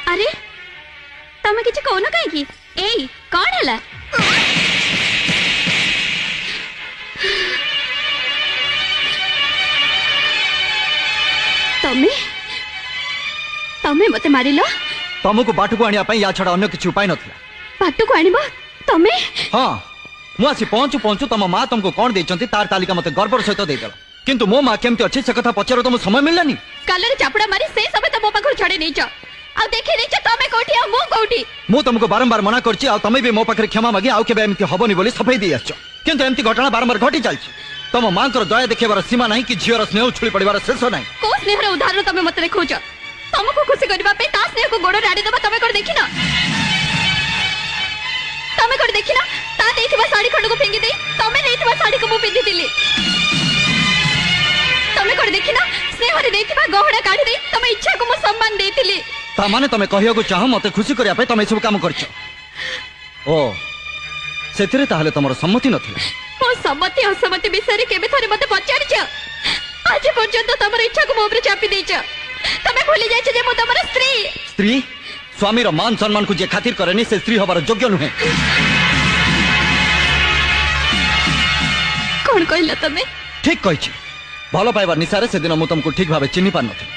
अरे तमे किछ कहून कहीं एई कौन हला तमे तमे मते मारिलो तुमको बाटू को आनिया या छड़ा अन्य किसी उपाय नथिला बाटू को आनिबो तमे हाँ मु आसी पहुंचु पहुंचु तुम माँ तुमको कौन देचंती तार तालिका मते गर्वर सहित देदेला किंतु मो माँ केमती अच्छी से कथा पचारो तुम समय मिललानी कालरे चापड़ा मारी से समय तो मो पाखर छड़े नहीं छ आ देखि नहीं छ तमे कोठी आ मो कोठी मु तुमको बारंबार मना करछि आ तमे भी मो पाखरे क्षमा मागी आउ केबे एमती हबनी बोली सफाई दी आछो किंतु एमती घटना बारंबार घटी चलछि तुम माँ को दया देखेबार सीमा नहीं कि झीर स्नेह उछुली पड़िबार शेष नहीं को स्नेहर उदाहरण तमे मते देखौछ तुमको खुशी करबा पे ता स्नेह को गोड़ राडी दबा तमे कर देखिना तमे कर देखिना ता देथिबा साड़ी खंड को फेंगी दे तमे नेथिबा साड़ी को मु पिंदी दिली तमे कर देखिना स्नेह रे देथिबा गहना काढी दे तमे इच्छा को मु सम्मान देतिली ता माने तमे कहियो को चाह मते खुशी करिया पे तमे सब काम करछ ओ सेथिरे ताहले तमरो सम्मति नथिला मो सम्मति असम्मति विषय रे केबे थरे मते पचारिछ आज पर्यंत तमरो इच्छा को मोबरे चापी देछ तमे भूली जाइछ जे मो तमरो स्त्री स्त्री स्वामी रो मान सम्मान को जे खातिर करेनी से स्त्री हबार योग्य नुहे कौन कहला तमे ठीक कहिछि भलो पाइबार निसारे से दिन मु तुमको ठीक भाबे चिन्हि पार नथि